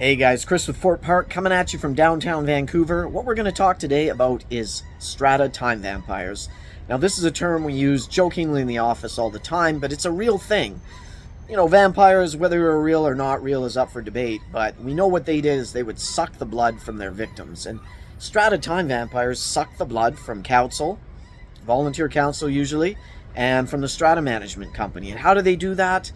Hey guys, Chris with Fort Park coming at you from downtown Vancouver. What we're going to talk today about is Strata Time Vampires. Now, this is a term we use jokingly in the office all the time, but it's a real thing. You know, vampires, whether they're real or not real, is up for debate, but we know what they did is they would suck the blood from their victims. And Strata Time Vampires suck the blood from council, volunteer council usually, and from the Strata Management Company. And how do they do that?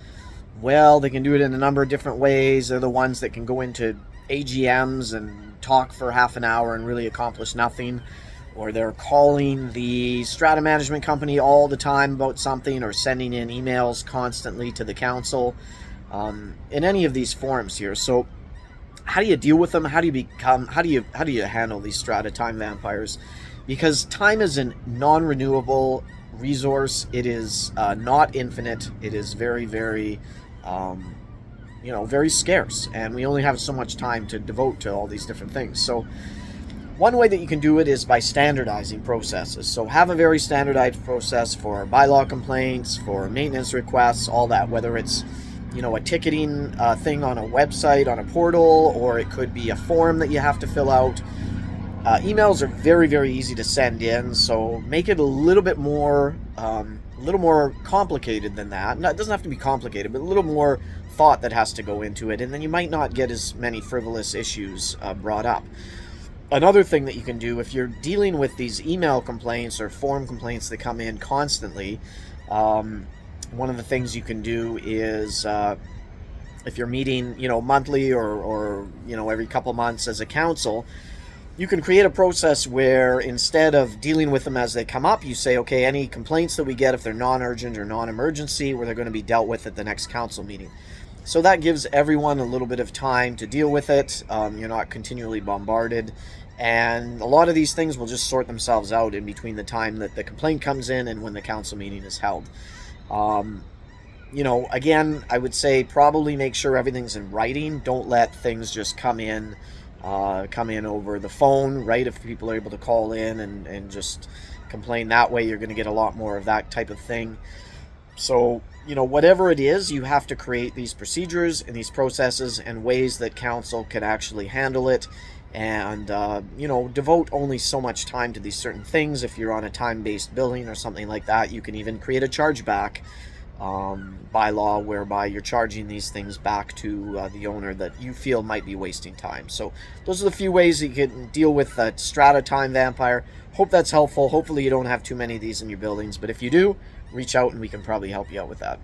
Well, they can do it in a number of different ways. They're the ones that can go into AGMs and talk for half an hour and really accomplish nothing. Or they're calling the Strata Management Company all the time about something, or sending in emails constantly to the council in any of these forums here. So how do you deal with them? How do you handle these Strata Time Vampires? Because time is a non-renewable resource. It is not infinite. It is very, very very scarce, and we only have so much time to devote to all these different things. So one way that you can do it is by standardizing processes. So have a very standardized process for bylaw complaints, for maintenance requests, all that, whether it's a ticketing thing on a website, on a portal, or it could be a form that you have to fill out. Emails are very, very easy to send in, so make it a little bit more complicated than that. No, it doesn't have to be complicated, but a little more thought that has to go into it, and then you might not get as many frivolous issues brought up. Another thing that you can do if you're dealing with these email complaints or form complaints that come in constantly, one of the things you can do is if you're meeting monthly or every couple months as a council, you can create a process where instead of dealing with them as they come up, you say, okay, any complaints that we get, if they're non-urgent or non-emergency, where they're going to be dealt with at the next council meeting. So that gives everyone a little bit of time to deal with it. You're not continually bombarded. And a lot of these things will just sort themselves out in between the time that the complaint comes in and when the council meeting is held. Again, I would say probably make sure everything's in writing. Don't let things just come in over the phone, right? If people are able to call in and just complain that way, you're going to get a lot more of that type of thing. So, whatever it is, you have to create these procedures and these processes and ways that council can actually handle it, and, devote only so much time to these certain things. If you're on a time-based billing or something like that, you can even create a chargeback bylaw whereby you're charging these things back to the owner that you feel might be wasting time. So those are the few ways that you can deal with that Strata Time Vampire. Hope that's helpful. Hopefully you don't have too many of these in your buildings, but if you do, reach out and we can probably help you out with that.